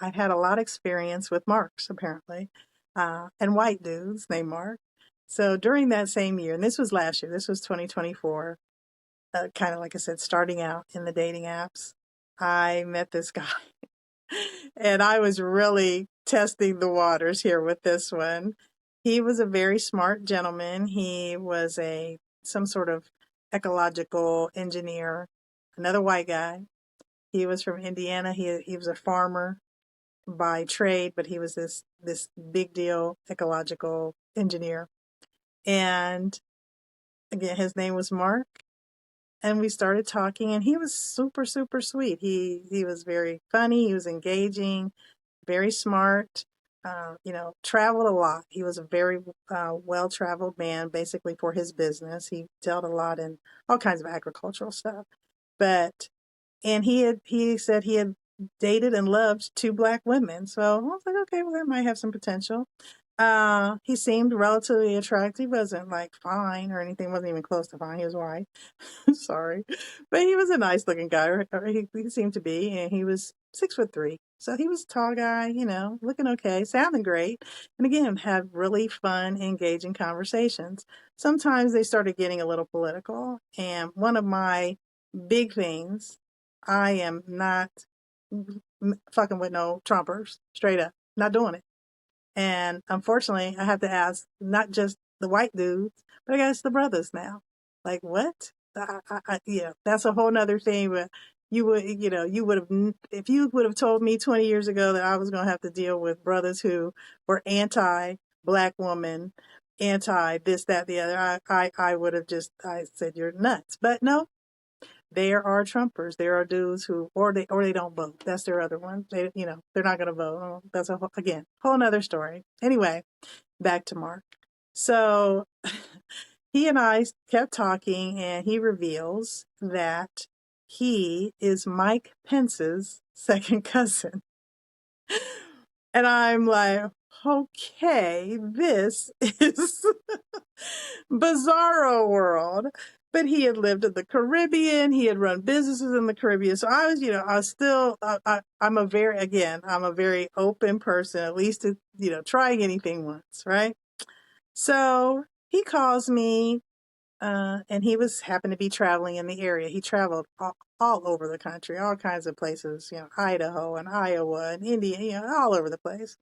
I've had a lot of experience with Marks, apparently, and white dudes named Mark. So during that same year, and this was last year, this was 2024, kind of like I said, starting out in the dating apps, I met this guy. And I was really testing the waters here with this one. He was a very smart gentleman. He was some sort of ecological engineer, another white guy. He was from Indiana. He was a farmer by trade, but he was this big deal ecological engineer. And again, his name was Mark. And we started talking, and he was super, super sweet. He was very funny. He was engaging, very smart. Traveled a lot. He was a very well-traveled man, basically for his business. He dealt a lot in all kinds of agricultural stuff. But and he said he had dated and loved two black women. So I was like, okay, well that might have some potential. He seemed relatively attractive. He wasn't like fine or anything. Wasn't even close to fine. He was white. Sorry, but he was a nice looking guy. Or he seemed to be, and he was 6'3". So he was a tall guy, looking okay, sounding great, and again had really fun, engaging conversations. Sometimes they started getting a little political, and one of my big things, I am not fucking with no Trumpers, straight up, not doing it. And unfortunately, I have to ask not just the white dudes, but I guess the brothers now. Like, what? Yeah, that's a whole nother thing. But you would have, if you would have told me 20 years ago that I was going to have to deal with brothers who were anti-black woman, anti this, that, the other, I would have I said, you're nuts. But no, there are Trumpers. There are dudes who, or they don't vote. That's their other one. They're not going to vote. Oh, that's again, whole nother story. Anyway, back to Mark. So he and I kept talking, and he reveals that he is Mike Pence's second cousin. And I'm like, okay, this is bizarro world. But he had lived in the Caribbean. He had run businesses in the Caribbean. So I was still, I'm a very open person, at least to, trying anything once, right? So he calls me, and he happened to be traveling in the area. He traveled all over the country, all kinds of places, Idaho and Iowa and India, all over the place,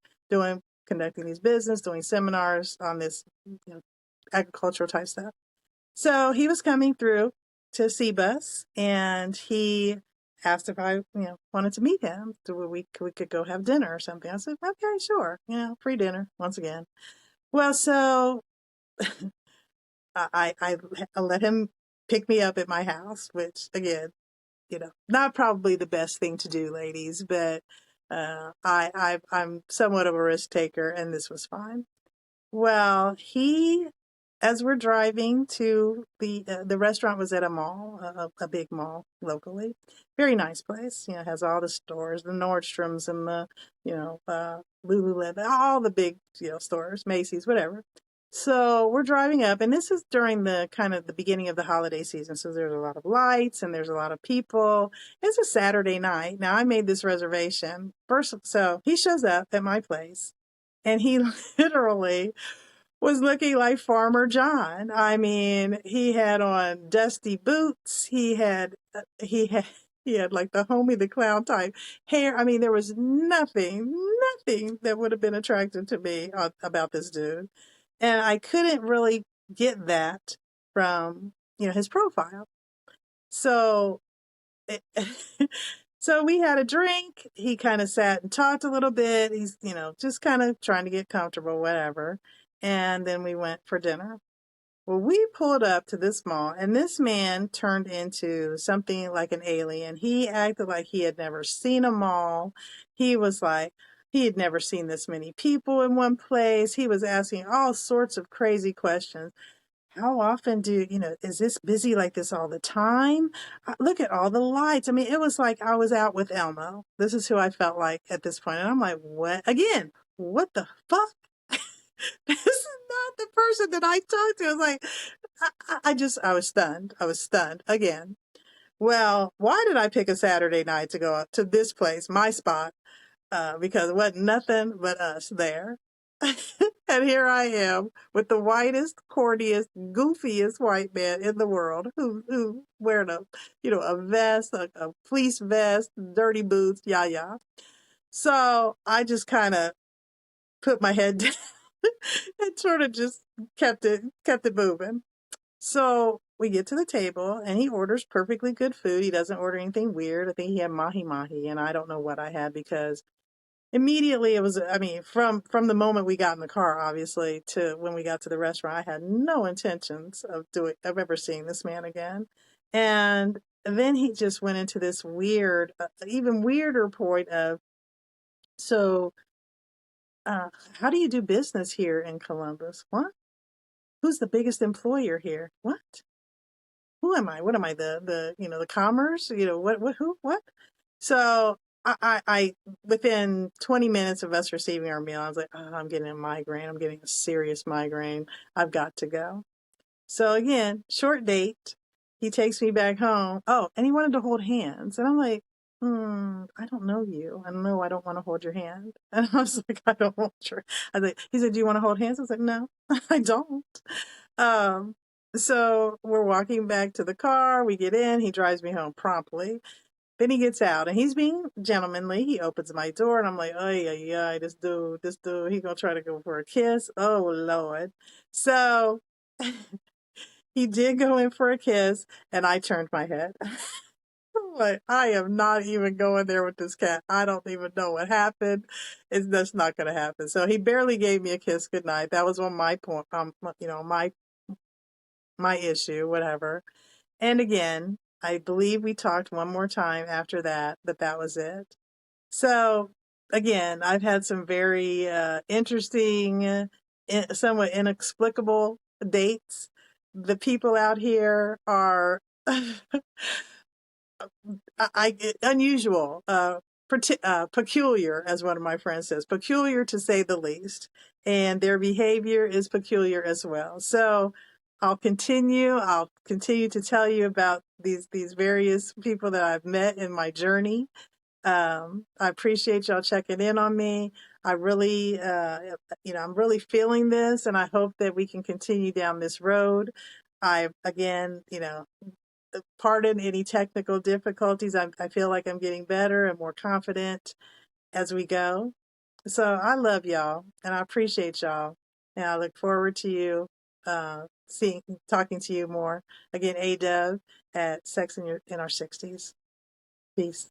conducting these business, doing seminars on this, agricultural type stuff. So he was coming through to Seabus, and he asked if I, wanted to meet him so we could go have dinner or something. I said, okay, sure. Free dinner once again. Well, so I let him pick me up at my house, which again, not probably the best thing to do, ladies, but I'm somewhat of a risk taker, and this was fine. Well, as we're driving to the restaurant was at a mall, a big mall locally, very nice place. Has all the stores, the Nordstroms and the Lululemon, all the big stores, Macy's, whatever. So we're driving up, and this is during the kind of the beginning of the holiday season. So there's a lot of lights and there's a lot of people. It's a Saturday night. Now I made this reservation first, so he shows up at my place, and he literally was looking like Farmer John. I mean, he had on dusty boots. He had like the Homie the Clown type hair. I mean, there was nothing that would have been attractive to me about this dude. And I couldn't really get that from, his profile. So, it, so we had a drink. He kind of sat and talked a little bit. He's, just kind of trying to get comfortable, whatever. And then we went for dinner. Well, we pulled up to this mall, and this man turned into something like an alien. He acted like he had never seen a mall. He was like, he had never seen this many people in one place. He was asking all sorts of crazy questions. How often is this busy like this all the time? Look at all the lights. I mean, it was like I was out with Elmo. This is who I felt like at this point. And I'm like, what? Again, what the fuck? This is not the person that I talked to. I was like, I was stunned. I was stunned again. Well, why did I pick a Saturday night to go to this place, my spot? because it wasn't nothing but us there. And here I am with the whitest, corniest, goofiest white man in the world who wearing a vest, a fleece vest, dirty boots, yeah. So I just kind of put my head down and sort of just kept it moving. So we get to the table and he orders perfectly good food. He doesn't order anything weird. I think he had mahi mahi, and I don't know what I had because immediately it was, I mean, from the moment we got in the car, obviously, to when we got to the restaurant, I had no intentions of ever seeing this man again. And then he just went into this weird, even weirder point of, so, how do you do business here in Columbus? What? Who's the biggest employer here? What? Who am I? What am I? The commerce? What? So I within 20 minutes of us receiving our meal, I was like, oh, I'm getting a migraine. I'm getting a serious migraine. I've got to go. So again, short date. He takes me back home. Oh, and he wanted to hold hands. And I'm like, I don't know you. I know I don't want to hold your hand. And I was like, I don't want your, I was like, he said, do you want to hold hands? I was like, no, I don't. Um, so we're walking back to the car. We get in. He drives me home promptly. Then he gets out and he's being gentlemanly. He opens my door and I'm like, oh yeah, this dude, he gonna try to go for a kiss. Oh Lord. So he did go in for a kiss and I turned my head. I'm like, I am not even going there with this cat. I don't even know what happened. It's just not going to happen. So he barely gave me a kiss goodnight. That was on my point, my issue, whatever. And again, I believe we talked one more time after that, but that was it. So again, I've had some very interesting, somewhat inexplicable dates. The people out here are unusual, peculiar, as one of my friends says, peculiar to say the least. And their behavior is peculiar as well. So I'll continue to tell you about these various people that I've met in my journey. I appreciate y'all checking in on me. I really, I'm really feeling this, and I hope that we can continue down this road. Again, pardon any technical difficulties. I feel like I'm getting better and more confident as we go. So I love y'all and I appreciate y'all. And I look forward to you talking to you more. Again, ADEV at Sex in Our 60s. Peace.